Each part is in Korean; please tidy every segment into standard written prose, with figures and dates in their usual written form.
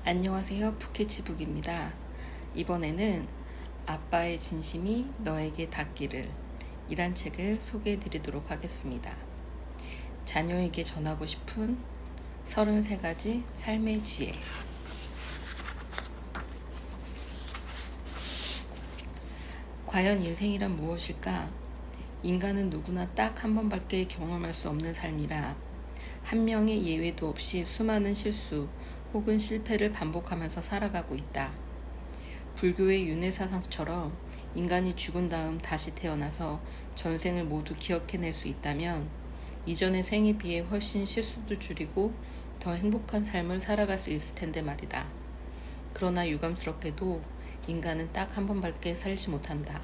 안녕하세요. 푸케치북입니다. 이번에는 아빠의 진심이 너에게 닿기를 이란 책을 소개해 드리도록 하겠습니다. 자녀에게 전하고 싶은 33가지 삶의 지혜. 과연 인생이란 무엇일까? 인간은 누구나 딱 한 번밖에 경험할 수 없는 삶이라 한 명의 예외도 없이 수많은 실수 혹은 실패를 반복하면서 살아가고 있다. 불교의 윤회사상처럼 인간이 죽은 다음 다시 태어나서 전생을 모두 기억해낼 수 있다면 이전의 생에 비해 훨씬 실수도 줄이고 더 행복한 삶을 살아갈 수 있을 텐데 말이다. 그러나 유감스럽게도 인간은 딱 한 번밖에 살지 못한다.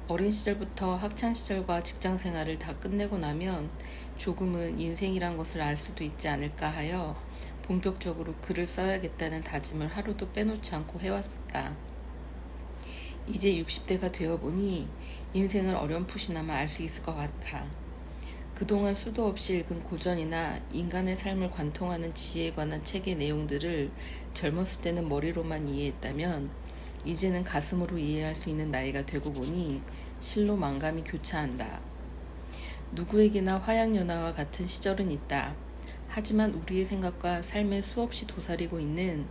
어린 시절부터 학창 시절과 직장 생활을 다 끝내고 나면 조금은 인생이란 것을 알 수도 있지 않을까 하여 본격적으로 글을 써야겠다는 다짐을 하루도 빼놓지 않고 해왔었다. 이제 60대가 되어보니 인생을 어렴풋이나마 알 수 있을 것 같아. 그동안 수도 없이 읽은 고전이나 인간의 삶을 관통하는 지혜에 관한 책의 내용들을 젊었을 때는 머리로만 이해했다면 이제는 가슴으로 이해할 수 있는 나이가 되고 보니 실로 만감이 교차한다. 누구에게나 화양연화와 같은 시절은 있다. 하지만 우리의 생각과 삶에 수없이 도사리고 있는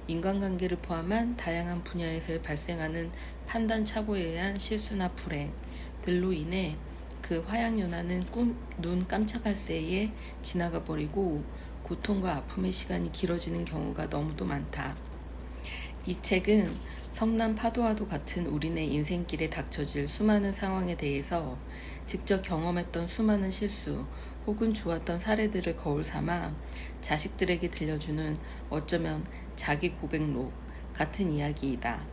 인간관계를 포함한 다양한 분야에서 발생하는 판단 착오에 의한 실수나 불행들로 인해 그 화양연화는 눈 깜짝할 새에 지나가 버리고 고통과 아픔의 시간이 길어지는 경우가 너무도 많다. 이 책은 성난 파도와도 같은 우리네 인생길에 닥쳐질 수많은 상황에 대해서 직접 경험했던 수많은 실수 혹은 좋았던 사례들을 거울 삼아 자식들에게 들려주는 어쩌면 자기 고백록 같은 이야기이다.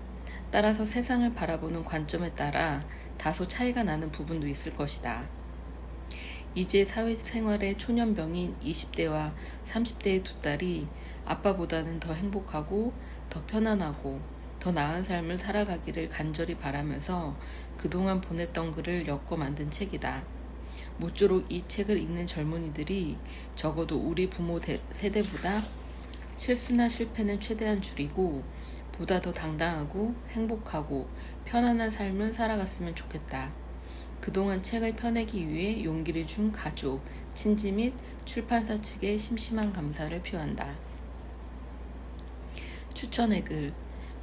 따라서 세상을 바라보는 관점에 따라 다소 차이가 나는 부분도 있을 것이다. 이제 사회생활의 초년병인 20대와 30대의 두 딸이 아빠보다는 더 행복하고 더 편안하고 더 나은 삶을 살아가기를 간절히 바라면서 그동안 보냈던 글을 엮어 만든 책이다. 모쪼록 이 책을 읽는 젊은이들이 적어도 우리 부모 세대보다 실수나 실패는 최대한 줄이고 보다 더 당당하고 행복하고 편안한 삶을 살아갔으면 좋겠다. 그동안 책을 펴내기 위해 용기를 준 가족, 친지 및 출판사 측에 심심한 감사를 표한다. 추천의 글.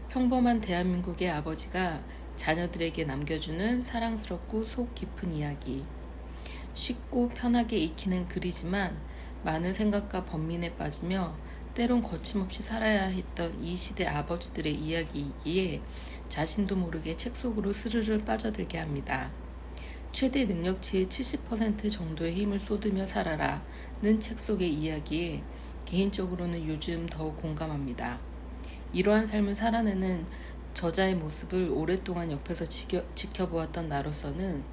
평범한 대한민국의 아버지가 자녀들에게 남겨주는 사랑스럽고 속 깊은 이야기. 쉽고 편하게 익히는 글이지만 많은 생각과 번민에 빠지며 때론 거침없이 살아야 했던 이 시대 아버지들의 이야기이기에 자신도 모르게 책 속으로 스르르 빠져들게 합니다. 최대 능력치의 70% 정도의 힘을 쏟으며 살아라는 책 속의 이야기에 개인적으로는 요즘 더욱 공감합니다. 이러한 삶을 살아내는 저자의 모습을 오랫동안 옆에서 지켜보았던 나로서는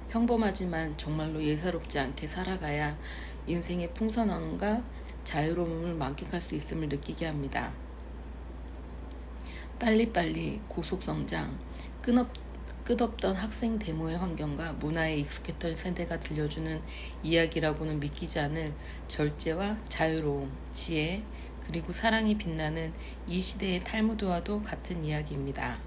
평범하지만 정말로 예사롭지 않게 살아가야 인생의 풍성함과 자유로움을 만끽할 수 있음을 느끼게 합니다. 빨리빨리 고속성장, 끝없던 학생 데모의 환경과 문화에 익숙했던 세대가 들려주는 이야기라고는 믿기지 않을 절제와 자유로움, 지혜, 그리고 사랑이 빛나는 이 시대의 탈무드와도 같은 이야기입니다.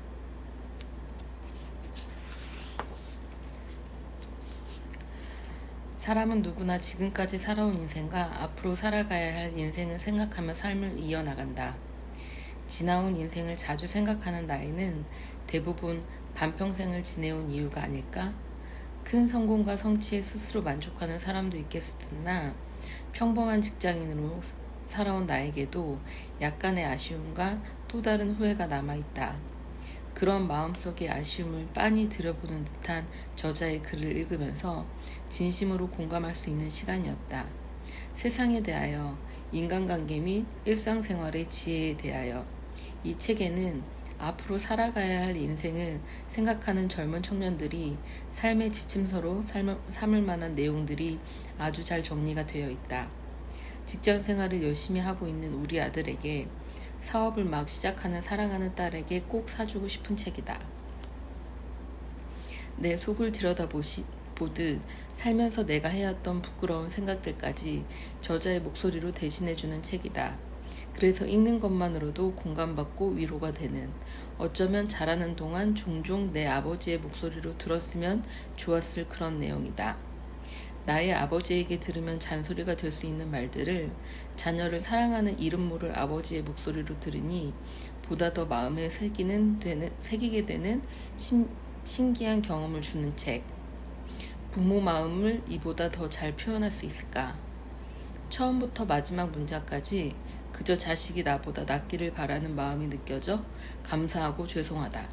사람은 누구나 지금까지 살아온 인생과 앞으로 살아가야 할 인생을 생각하며 삶을 이어나간다. 지나온 인생을 자주 생각하는 나이는 대부분 반평생을 지내온 이유가 아닐까? 큰 성공과 성취에 스스로 만족하는 사람도 있겠으나 평범한 직장인으로 살아온 나에게도 약간의 아쉬움과 또 다른 후회가 남아있다. 그런 마음속의 아쉬움을 빤히 들여보는 듯한 저자의 글을 읽으면서 진심으로 공감할 수 있는 시간이었다. 세상에 대하여, 인간관계 및 일상생활의 지혜에 대하여 이 책에는 앞으로 살아가야 할 인생을 생각하는 젊은 청년들이 삶의 지침서로 삼을 만한 내용들이 아주 잘 정리가 되어 있다. 직장 생활을 열심히 하고 있는 우리 아들에게, 사업을 막 시작하는 사랑하는 딸에게 꼭 사주고 싶은 책이다. 내 속을 들여다보듯 살면서 내가 해왔던 부끄러운 생각들까지 저자의 목소리로 대신해주는 책이다. 그래서 읽는 것만으로도 공감받고 위로가 되는, 어쩌면 자라는 동안 종종 내 아버지의 목소리로 들었으면 좋았을 그런 내용이다. 나의 아버지에게 들으면 잔소리가 될 수 있는 말들을 자녀를 사랑하는 이름 모를 아버지의 목소리로 들으니 보다 더 마음에 새기게 되는 신기한 경험을 주는 책. 부모 마음을 이보다 더 잘 표현할 수 있을까? 처음부터 마지막 문장까지 그저 자식이 나보다 낫기를 바라는 마음이 느껴져 감사하고 죄송하다.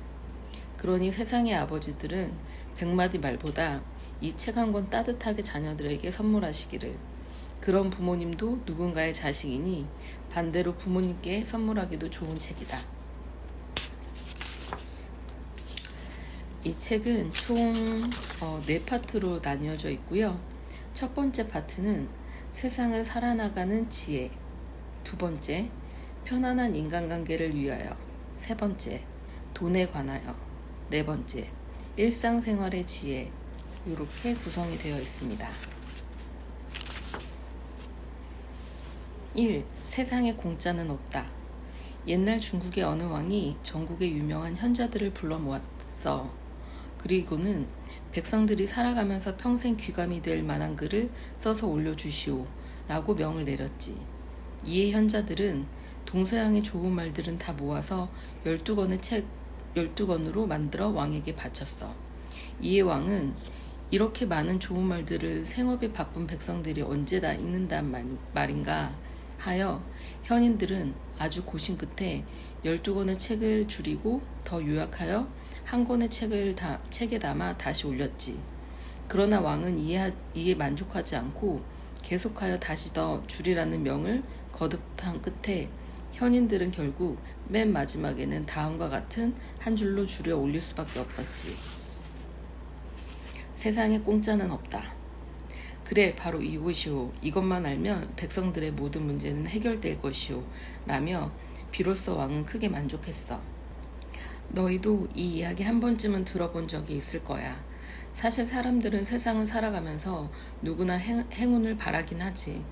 그러니 세상의 아버지들은 100마디 말보다 이 책 한 권 따뜻하게 자녀들에게 선물하시기를. 그런 부모님도 누군가의 자식이니 반대로 부모님께 선물하기도 좋은 책이다. 이 책은 총 4파트로 나뉘어져 있고요. 첫 번째 파트는 세상을 살아나가는 지혜, 두 번째, 편안한 인간관계를 위하여, 세 번째, 돈에 관하여, 네 번째, 일상생활의 지혜, 이렇게 구성이 되어 있습니다. 1. 세상에 공짜는 없다. 옛날 중국의 어느 왕이 전국의 유명한 현자들을 불러 모았어. 그리고는 백성들이 살아가면서 평생 귀감이 될 만한 글을 써서 올려주시오 라고 명을 내렸지. 이에 현자들은 동서양의 좋은 말들은 다 모아서 12권의 책 12권으로 만들어 왕에게 바쳤어. 이에 왕은 이렇게 많은 좋은 말들을 생업에 바쁜 백성들이 언제 다 읽는단 말인가 하여 현인들은 아주 고심 끝에 12권의 책을 줄이고 더 요약하여 한 권의 책에 담아 다시 올렸지. 그러나 왕은 이에 만족하지 않고 계속하여 다시 더 줄이라는 명을 거듭한 끝에 현인들은 결국 맨 마지막에는 다음과 같은 한 줄로 줄여 올릴 수밖에 없었지. 세상에 공짜는 없다. 그래, 바로 이것이오. 이것만 알면 백성들의 모든 문제는 해결될 것이오. 라며 비로소 왕은 크게 만족했어. 너희도 이 이야기 한 번쯤은 들어본 적이 있을 거야. 사실 사람들은 세상을 살아가면서 누구나 행운을 바라긴 하지.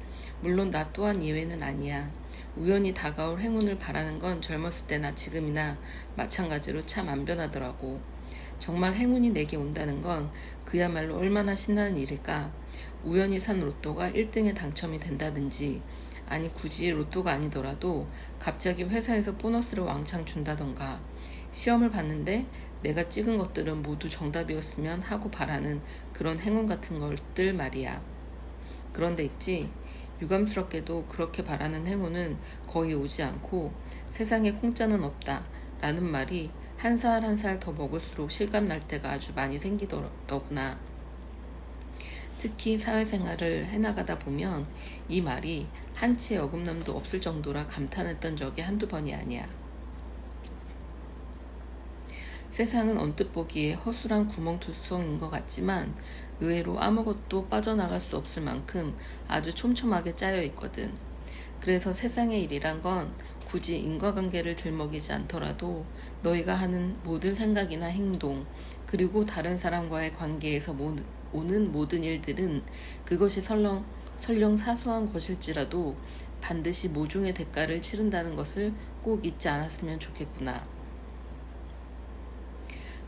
물론 나 또한 예외는 아니야. 우연히 다가올 행운을 바라는 건 젊었을 때나 지금이나 마찬가지로 참 안 변하더라고. 정말 행운이 내게 온다는 건 그야말로 얼마나 신나는 일일까. 우연히 산 로또가 1등에 당첨이 된다든지, 아니 굳이 로또가 아니더라도 갑자기 회사에서 보너스를 왕창 준다던가, 시험을 봤는데 내가 찍은 것들은 모두 정답이었으면 하고 바라는 그런 행운 같은 것들 말이야. 그런데 있지, 유감스럽게도 그렇게 바라는 행운은 거의 오지 않고 세상에 공짜는 없다 라는 말이 한 살 한 살 더 먹을수록 실감날 때가 아주 많이 생기더구나. 특히 사회생활을 해나가다 보면 이 말이 한치의 어긋남도 없을 정도라 감탄했던 적이 한두 번이 아니야. 세상은 언뜻 보기에 허술한 구멍투성인 것 같지만 의외로 아무것도 빠져나갈 수 없을 만큼 아주 촘촘하게 짜여 있거든. 그래서 세상의 일이란 건 굳이 인과관계를 들먹이지 않더라도 너희가 하는 모든 생각이나 행동, 그리고 다른 사람과의 관계에서 오는 모든 일들은 그것이 설령 사소한 것일지라도 반드시 모종의 대가를 치른다는 것을 꼭 잊지 않았으면 좋겠구나.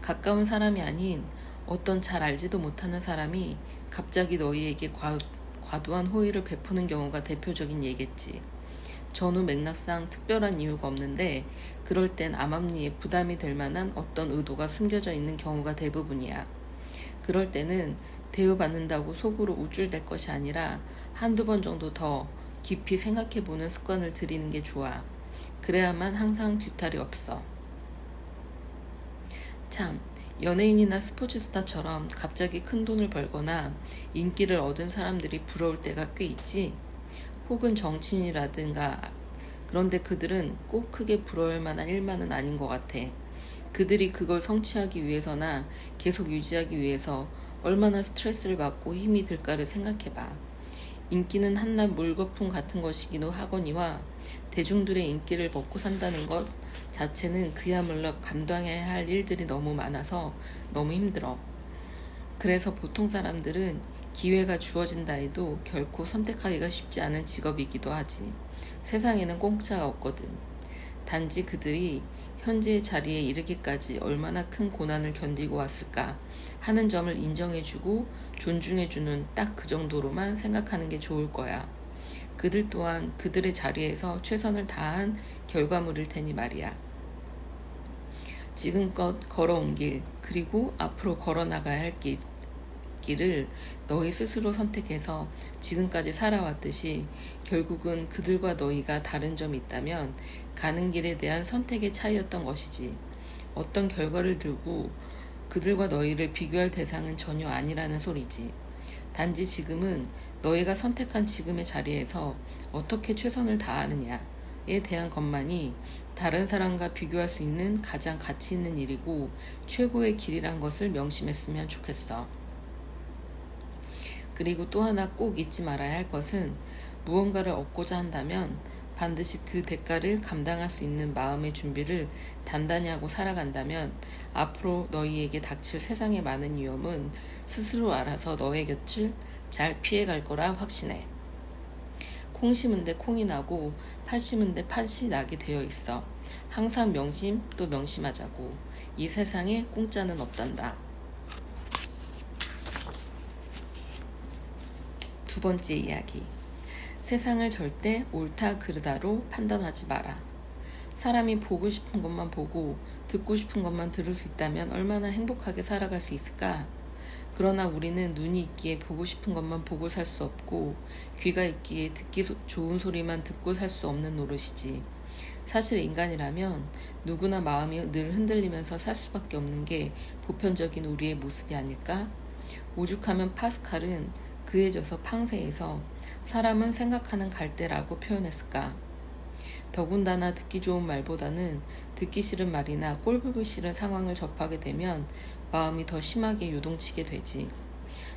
가까운 사람이 아닌 어떤 잘 알지도 못하는 사람이 갑자기 너희에게 과도한 호의를 베푸는 경우가 대표적인 예겠지. 전후 맥락상 특별한 이유가 없는데 그럴 땐 암암리에 부담이 될 만한 어떤 의도가 숨겨져 있는 경우가 대부분이야. 그럴 때는 대우받는다고 속으로 우쭐댈 것이 아니라 한두 번 정도 더 깊이 생각해보는 습관을 들이는 게 좋아. 그래야만 항상 뒤탈이 없어. 참, 연예인이나 스포츠스타처럼 갑자기 큰 돈을 벌거나 인기를 얻은 사람들이 부러울 때가 꽤 있지. 혹은 정치인이라든가. 그런데 그들은 꼭 크게 부러울 만한 일만은 아닌 것 같아. 그들이 그걸 성취하기 위해서나 계속 유지하기 위해서 얼마나 스트레스를 받고 힘이 들까를 생각해봐. 인기는 한낱 물거품 같은 것이기도 하거니와 대중들의 인기를 먹고 산다는 것 자체는 그야말로 감당해야 할 일들이 너무 많아서 너무 힘들어. 그래서 보통 사람들은 기회가 주어진다 해도 결코 선택하기가 쉽지 않은 직업이기도 하지. 세상에는 공짜가 없거든. 단지 그들이 현재의 자리에 이르기까지 얼마나 큰 고난을 견디고 왔을까 하는 점을 인정해주고 존중해주는 딱 그 정도로만 생각하는 게 좋을 거야. 그들 또한 그들의 자리에서 최선을 다한 결과물일 테니 말이야. 지금껏 걸어온 길, 그리고 앞으로 걸어나가야 할 길을 너희 스스로 선택해서 지금까지 살아왔듯이 결국은 그들과 너희가 다른 점이 있다면 가는 길에 대한 선택의 차이였던 것이지. 어떤 결과를 들고 그들과 너희를 비교할 대상은 전혀 아니라는 소리지. 단지 지금은 너희가 선택한 지금의 자리에서 어떻게 최선을 다하느냐에 대한 것만이 다른 사람과 비교할 수 있는 가장 가치 있는 일이고 최고의 길이란 것을 명심했으면 좋겠어. 그리고 또 하나 꼭 잊지 말아야 할 것은 무언가를 얻고자 한다면 반드시 그 대가를 감당할 수 있는 마음의 준비를 단단히 하고 살아간다면 앞으로 너희에게 닥칠 세상의 많은 위험은 스스로 알아서 너의 곁을 잘 피해갈 거라 확신해. 콩 심은 데 콩이 나고 팥 심은 데 팥이 나게 되어 있어. 항상 명심 또 명심하자고. 이 세상에 공짜는 없단다. 두 번째 이야기. 세상을 절대 옳다 그르다로 판단하지 마라. 사람이 보고 싶은 것만 보고 듣고 싶은 것만 들을 수 있다면 얼마나 행복하게 살아갈 수 있을까? 그러나 우리는 눈이 있기에 보고 싶은 것만 보고 살 수 없고 귀가 있기에 듣기 좋은 소리만 듣고 살 수 없는 노릇이지. 사실 인간이라면 누구나 마음이 늘 흔들리면서 살 수밖에 없는 게 보편적인 우리의 모습이 아닐까? 오죽하면 파스칼은 그에 져서 팡세에서 사람은 생각하는 갈대라고 표현했을까? 더군다나 듣기 좋은 말보다는 듣기 싫은 말이나 꼴보기 싫은 상황을 접하게 되면 마음이 더 심하게 요동치게 되지.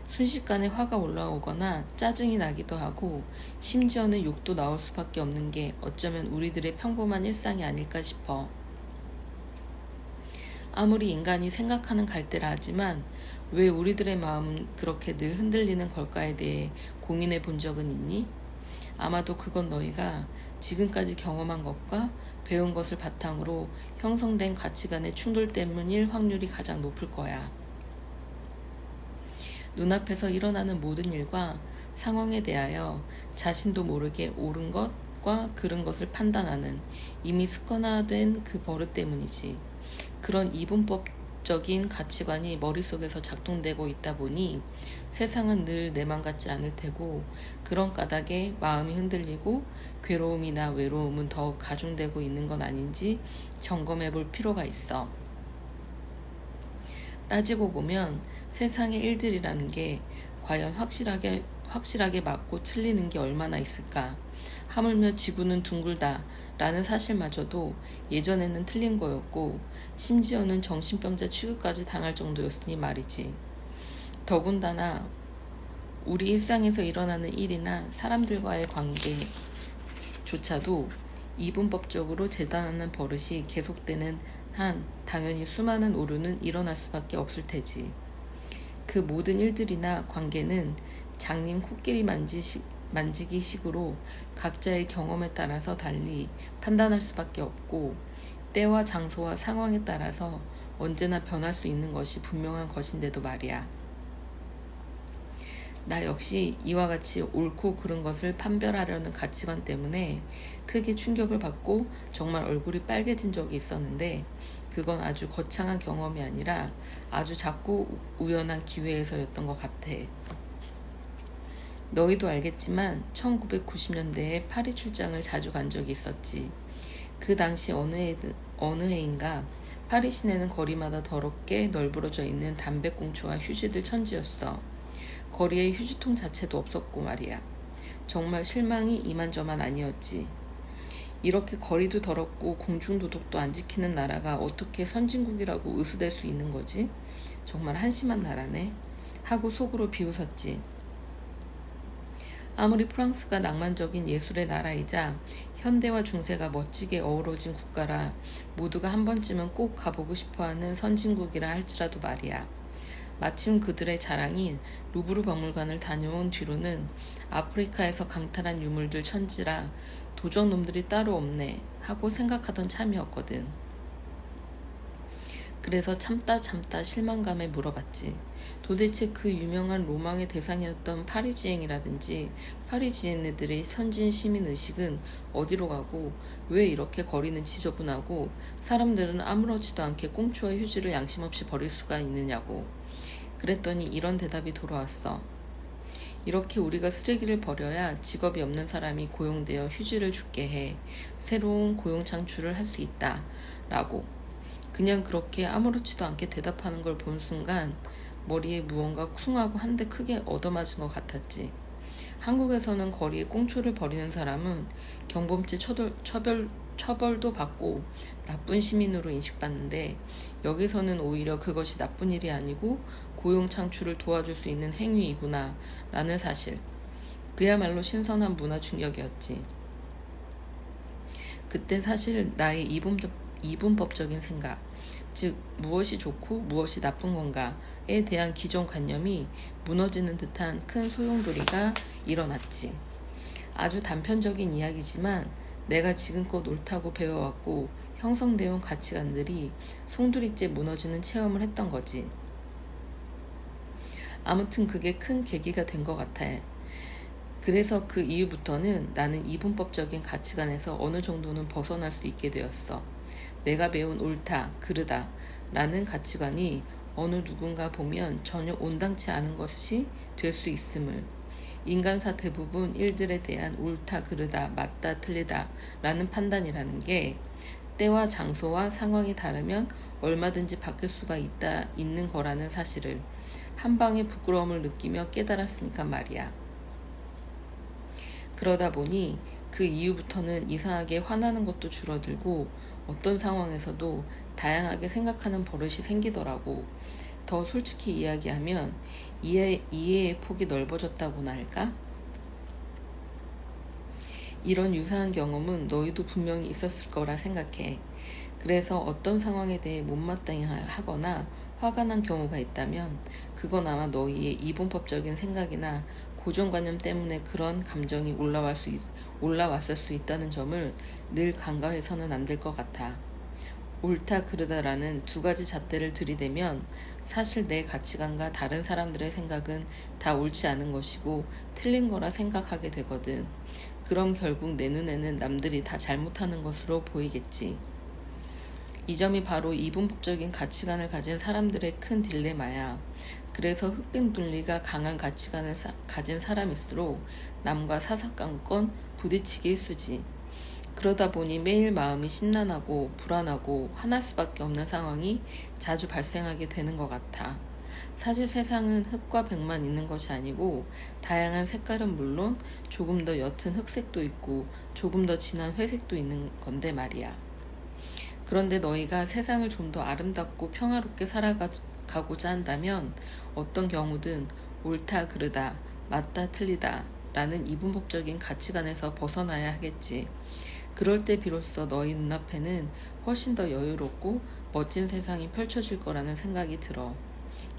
순식간에 화가 올라오거나 짜증이 나기도 하고 심지어는 욕도 나올 수밖에 없는 게 어쩌면 우리들의 평범한 일상이 아닐까 싶어. 아무리 인간이 생각하는 갈대라 하지만 왜 우리들의 마음은 그렇게 늘 흔들리는 걸까에 대해 고민해 본 적은 있니? 아마도 그건 너희가 지금까지 경험한 것과 배운 것을 바탕으로 형성된 가치관의 충돌 때문일 확률이 가장 높을 거야. 눈앞에서 일어나는 모든 일과 상황에 대하여 자신도 모르게 옳은 것과 그른 것을 판단하는 이미 습관화된 그 버릇 때문이지. 그런 이분법적인 가치관이 머릿속에서 작동되고 있다 보니 세상은 늘 내 맘 같지 않을 테고 그런 까닭에 마음이 흔들리고 괴로움이나 외로움은 더욱 가중되고 있는 건 아닌지 점검해 볼 필요가 있어. 따지고 보면 세상의 일들이라는 게 과연 확실하게 맞고 틀리는 게 얼마나 있을까? 하물며 지구는 둥글다 라는 사실마저도 예전에는 틀린 거였고 심지어는 정신병자 취급까지 당할 정도였으니 말이지. 더군다나 우리 일상에서 일어나는 일이나 사람들과의 관계조차도 이분법적으로 재단하는 버릇이 계속되는 한 당연히 수많은 오류는 일어날 수밖에 없을 테지. 그 모든 일들이나 관계는 장님 코끼리 만지기 식으로 각자의 경험에 따라서 달리 판단할 수밖에 없고 때와 장소와 상황에 따라서 언제나 변할 수 있는 것이 분명한 것인데도 말이야. 나 역시 이와 같이 옳고 그른 것을 판별하려는 가치관 때문에 크게 충격을 받고 정말 얼굴이 빨개진 적이 있었는데 그건 아주 거창한 경험이 아니라 아주 작고 우연한 기회에서였던 것 같아. 너희도 알겠지만 1990년대에 파리 출장을 자주 간 적이 있었지. 그 당시 어느 해인가 파리 시내는 거리마다 더럽게 널브러져 있는 담배꽁초와 휴지들 천지였어. 거리에 휴지통 자체도 없었고 말이야. 정말 실망이 이만저만 아니었지. 이렇게 거리도 더럽고 공중도덕도 안 지키는 나라가 어떻게 선진국이라고 으스댈 수 있는 거지? 정말 한심한 나라네. 하고 속으로 비웃었지. 아무리 프랑스가 낭만적인 예술의 나라이자 현대와 중세가 멋지게 어우러진 국가라 모두가 한 번쯤은 꼭 가보고 싶어하는 선진국이라 할지라도 말이야. 마침 그들의 자랑인 루브르 박물관을 다녀온 뒤로는 아프리카에서 강탈한 유물들 천지라 도적 놈들이 따로 없네 하고 생각하던 참이었거든. 그래서 참다 실망감에 물어봤지. 도대체 그 유명한 로망의 대상이었던 파리지앵이라든지 파리지앵네들의 선진 시민의식은 어디로 가고 왜 이렇게 거리는 지저분하고 사람들은 아무렇지도 않게 꽁초와 휴지를 양심 없이 버릴 수가 있느냐고. 그랬더니 이런 대답이 돌아왔어. 이렇게 우리가 쓰레기를 버려야 직업이 없는 사람이 고용되어 휴지를 줍게 해 새로운 고용 창출을 할 수 있다 라고. 그냥 그렇게 아무렇지도 않게 대답하는 걸 본 순간 머리에 무언가 쿵하고 한 대 크게 얻어맞은 것 같았지. 한국에서는 거리에 꽁초를 버리는 사람은 경범죄 처벌도 받고 나쁜 시민으로 인식받는데 여기서는 오히려 그것이 나쁜 일이 아니고 고용 창출을 도와줄 수 있는 행위이구나 라는 사실. 그야말로 신선한 문화 충격이었지. 그때 사실 나의 이분법적인 생각, 즉 무엇이 좋고 무엇이 나쁜 건가에 대한 기존 관념이 무너지는 듯한 큰 소용돌이가 일어났지. 아주 단편적인 이야기지만 내가 지금껏 옳다고 배워왔고 형성되어 온 가치관들이 송두리째 무너지는 체험을 했던 거지. 아무튼 그게 큰 계기가 된 것 같아. 그래서 그 이후부터는 나는 이분법적인 가치관에서 어느 정도는 벗어날 수 있게 되었어. 내가 배운 옳다, 그르다 라는 가치관이 어느 누군가 보면 전혀 온당치 않은 것이 될 수 있음을, 인간사 대부분 일들에 대한 옳다, 그르다, 맞다, 틀리다 라는 판단이라는 게 때와 장소와 상황이 다르면 얼마든지 바뀔 수가 있는 거라는 사실을 한 방의 부끄러움을 느끼며 깨달았으니까 말이야. 그러다 보니 그 이후부터는 이상하게 화나는 것도 줄어들고 어떤 상황에서도 다양하게 생각하는 버릇이 생기더라고. 더 솔직히 이야기하면 이해의 폭이 넓어졌다고나 할까? 이런 유사한 경험은 너희도 분명히 있었을 거라 생각해. 그래서 어떤 상황에 대해 못마땅해하거나 화가 난 경우가 있다면 그건 아마 너희의 이분법적인 생각이나 고정관념 때문에 그런 감정이 올라왔을 수 있다는 점을 늘 간과해서는 안 될 것 같아. 옳다 그르다라는 두 가지 잣대를 들이대면 사실 내 가치관과 다른 사람들의 생각은 다 옳지 않은 것이고 틀린 거라 생각하게 되거든. 그럼 결국 내 눈에는 남들이 다 잘못하는 것으로 보이겠지. 이 점이 바로 이분법적인 가치관을 가진 사람들의 큰 딜레마야. 그래서 흑백 논리가 강한 가치관을 가진 사람일수록 남과 사사건건 부딪히기 일쑤지. 그러다 보니 매일 마음이 심란하고 불안하고 화날 수밖에 없는 상황이 자주 발생하게 되는 것 같아. 사실 세상은 흑과 백만 있는 것이 아니고 다양한 색깔은 물론 조금 더 옅은 흑색도 있고 조금 더 진한 회색도 있는 건데 말이야. 그런데 너희가 세상을 좀 더 아름답고 평화롭게 살아가고자 한다면 어떤 경우든 옳다 그르다, 맞다 틀리다 라는 이분법적인 가치관에서 벗어나야 하겠지. 그럴 때 비로소 너희 눈앞에는 훨씬 더 여유롭고 멋진 세상이 펼쳐질 거라는 생각이 들어.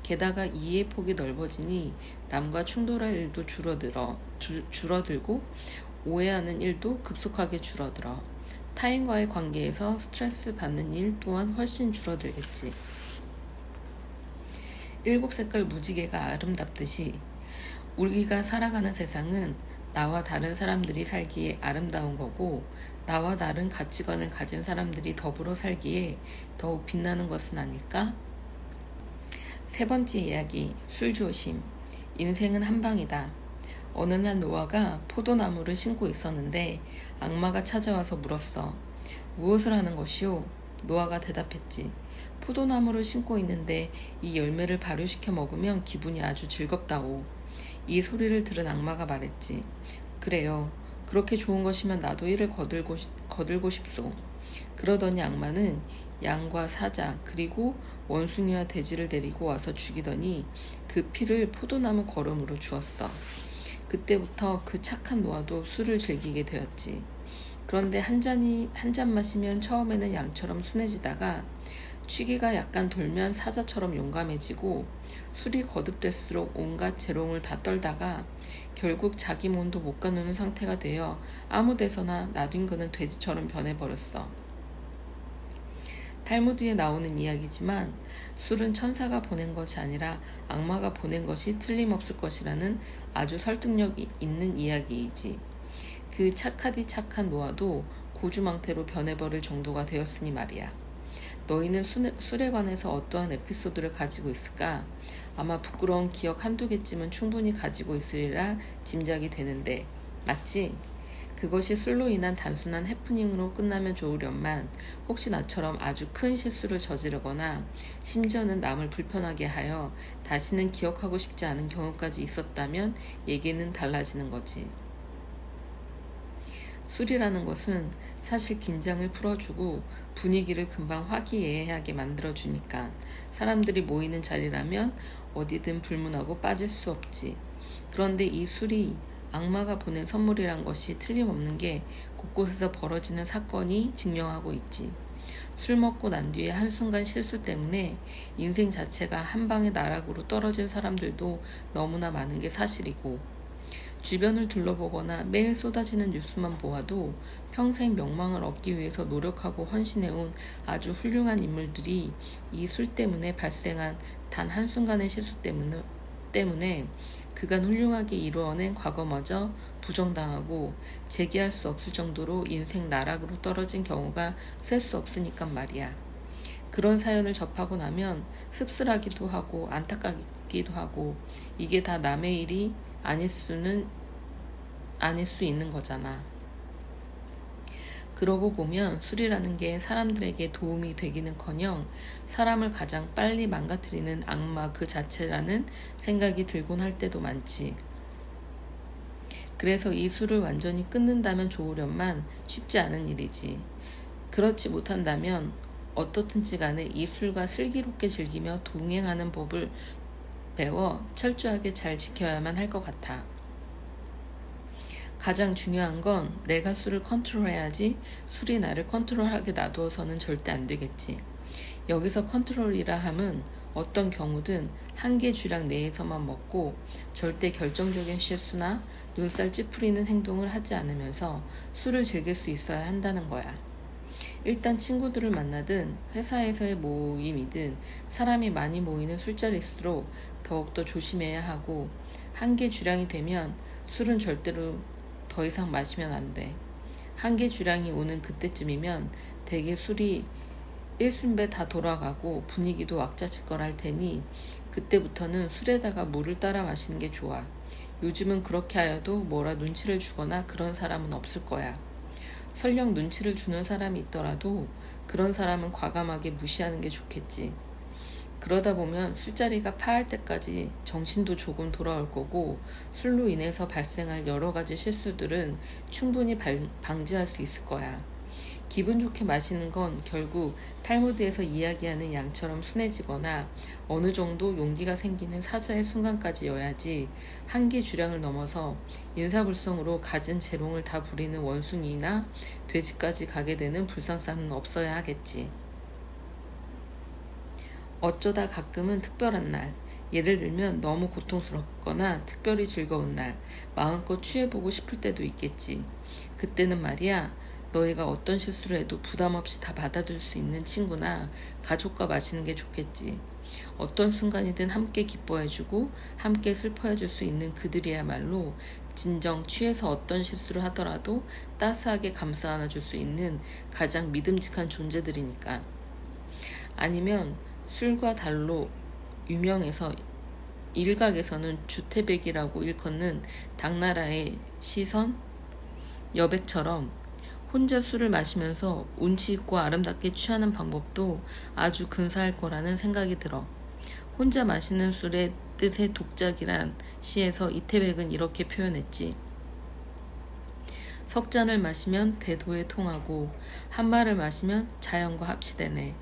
게다가 이해의 폭이 넓어지니 남과 충돌할 일도 줄어들고 오해하는 일도 급속하게 줄어들어. 타인과의 관계에서 스트레스 받는 일 또한 훨씬 줄어들겠지. 일곱 색깔 무지개가 아름답듯이 우리가 살아가는 세상은 나와 다른 사람들이 살기에 아름다운 거고 나와 다른 가치관을 가진 사람들이 더불어 살기에 더욱 빛나는 것은 아닐까? 세 번째 이야기, 술조심. 인생은 한방이다. 어느 날 노아가 포도나무를 심고 있었는데 악마가 찾아와서 물었어. 무엇을 하는 것이오? 노아가 대답했지. 포도나무를 심고 있는데 이 열매를 발효시켜 먹으면 기분이 아주 즐겁다오. 이 소리를 들은 악마가 말했지. 그래요. 그렇게 좋은 것이면 나도 이를 거들고 싶소. 그러더니 악마는 양과 사자 그리고 원숭이와 돼지를 데리고 와서 죽이더니 그 피를 포도나무 거름으로 주었어. 그때부터 그 착한 노아도 술을 즐기게 되었지. 그런데 한 잔 마시면 처음에는 양처럼 순해지다가 취기가 약간 돌면 사자처럼 용감해지고 술이 거듭될수록 온갖 재롱을 다 떨다가 결국 자기 몸도 못 가누는 상태가 되어 아무 데서나 놔둔 거는 돼지처럼 변해버렸어. 탈무드에 나오는 이야기지만 술은 천사가 보낸 것이 아니라 악마가 보낸 것이 틀림없을 것이라는 아주 설득력 있는 이야기이지. 그 착하디 착한 노아도 고주망태로 변해버릴 정도가 되었으니 말이야. 너희는 술에 관해서 어떠한 에피소드를 가지고 있을까? 아마 부끄러운 기억 한두 개쯤은 충분히 가지고 있으리라 짐작이 되는데, 맞지? 그것이 술로 인한 단순한 해프닝으로 끝나면 좋으련만 혹시 나처럼 아주 큰 실수를 저지르거나 심지어는 남을 불편하게 하여 다시는 기억하고 싶지 않은 경우까지 있었다면 얘기는 달라지는 거지. 술이라는 것은 사실 긴장을 풀어주고 분위기를 금방 화기애애하게 만들어주니까 사람들이 모이는 자리라면 어디든 불문하고 빠질 수 없지. 그런데 이 술이 악마가 보낸 선물이란 것이 틀림없는 게 곳곳에서 벌어지는 사건이 증명하고 있지. 술 먹고 난 뒤에 한순간 실수 때문에 인생 자체가 한 방의 나락으로 떨어진 사람들도 너무나 많은 게 사실이고, 주변을 둘러보거나 매일 쏟아지는 뉴스만 보아도 평생 명망을 얻기 위해서 노력하고 헌신해온 아주 훌륭한 인물들이 이 술 때문에 발생한 단 한순간의 실수 때문에 그간 훌륭하게 이루어낸 과거마저 부정당하고 재기할 수 없을 정도로 인생 나락으로 떨어진 경우가 셀 수 없으니까 말이야. 그런 사연을 접하고 나면 씁쓸하기도 하고 안타깝기도 하고, 이게 다 남의 일이 아닐 수 있는 거잖아. 그러고 보면 술이라는 게 사람들에게 도움이 되기는커녕 사람을 가장 빨리 망가뜨리는 악마 그 자체라는 생각이 들곤 할 때도 많지. 그래서 이 술을 완전히 끊는다면 좋으련만 쉽지 않은 일이지. 그렇지 못한다면 어떻든지 간에 이 술과 슬기롭게 즐기며 동행하는 법을 배워 철저하게 잘 지켜야만 할 것 같아. 가장 중요한 건 내가 술을 컨트롤해야지 술이 나를 컨트롤하게 놔두어서는 절대 안 되겠지. 여기서 컨트롤이라 함은 어떤 경우든 한계 주량 내에서만 먹고 절대 결정적인 실수나 눈살 찌푸리는 행동을 하지 않으면서 술을 즐길 수 있어야 한다는 거야. 일단 친구들을 만나든 회사에서의 모임이든 사람이 많이 모이는 술자리일수록 더욱더 조심해야 하고, 한계 주량이 되면 술은 절대로 더 이상 마시면 안 돼. 한계 주량이 오는 그때쯤이면 대개 술이 일순배 다 돌아가고 분위기도 왁자지껄할 테니 그때부터는 술에다가 물을 따라 마시는 게 좋아. 요즘은 그렇게 하여도 뭐라 눈치를 주거나 그런 사람은 없을 거야. 설령 눈치를 주는 사람이 있더라도 그런 사람은 과감하게 무시하는 게 좋겠지. 그러다 보면 술자리가 파할 때까지 정신도 조금 돌아올 거고, 술로 인해서 발생할 여러 가지 실수들은 충분히 방지할 수 있을 거야. 기분 좋게 마시는 건 결국 탈무드에서 이야기하는 양처럼 순해지거나 어느 정도 용기가 생기는 사자의 순간까지여야지 한계 주량을 넘어서 인사불성으로 갖은 재롱을 다 부리는 원숭이나 돼지까지 가게 되는 불상사는 없어야 하겠지. 어쩌다 가끔은 특별한 날, 예를 들면 너무 고통스럽거나 특별히 즐거운 날, 마음껏 취해보고 싶을 때도 있겠지. 그때는 말이야, 너희가 어떤 실수를 해도 부담 없이 다 받아줄 수 있는 친구나 가족과 마시는 게 좋겠지. 어떤 순간이든 함께 기뻐해주고 함께 슬퍼해줄 수 있는 그들이야말로 진정 취해서 어떤 실수를 하더라도 따스하게 감싸 안아줄 수 있는 가장 믿음직한 존재들이니까. 아니면 술과 달로 유명해서 일각에서는 주태백이라고 일컫는 당나라의 시선 여백처럼 혼자 술을 마시면서 운치 있고 아름답게 취하는 방법도 아주 근사할 거라는 생각이 들어. 혼자 마시는 술의 뜻의 독작이란 시에서 이태백은 이렇게 표현했지. 석 잔을 마시면 대도에 통하고 한 말을 마시면 자연과 합치되네.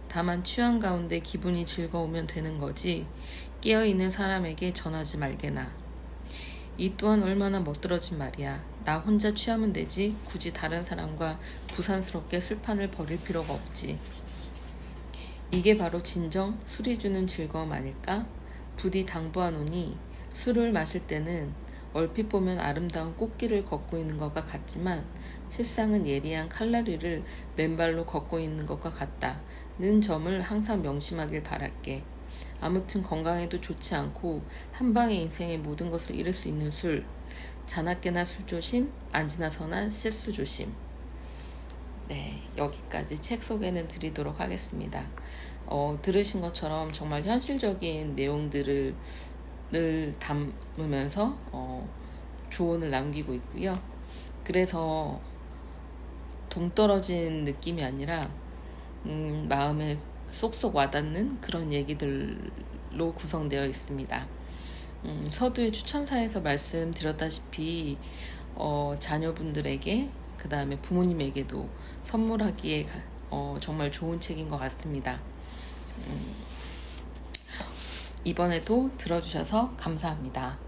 다만 취한 가운데 기분이 즐거우면 되는 거지 깨어있는 사람에게 전하지 말게나. 이 또한 얼마나 멋들어진 말이야. 나 혼자 취하면 되지 굳이 다른 사람과 부산스럽게 술판을 벌일 필요가 없지. 이게 바로 진정 술이 주는 즐거움 아닐까? 부디 당부하노니 술을 마실 때는 얼핏 보면 아름다운 꽃길을 걷고 있는 것과 같지만 실상은 예리한 칼날이를 맨발로 걷고 있는 것과 같다는 점을 항상 명심하길 바랄게. 아무튼 건강에도 좋지 않고 한 방의 인생의 모든 것을 잃을 수 있는 술. 자나깨나 술 조심, 안 지나서나 실수 조심. 네, 여기까지 책 소개는 드리도록 하겠습니다. 들으신 것처럼 정말 현실적인 내용들을 담으면서 조언을 남기고 있고요. 그래서 동떨어진 느낌이 아니라 마음에 쏙쏙 와닿는 그런 얘기들로 구성되어 있습니다. 서두에 추천사에서 말씀드렸다시피 자녀분들에게 그 다음에 부모님에게도 선물하기에 정말 좋은 책인 것 같습니다. 이번에도 들어주셔서 감사합니다.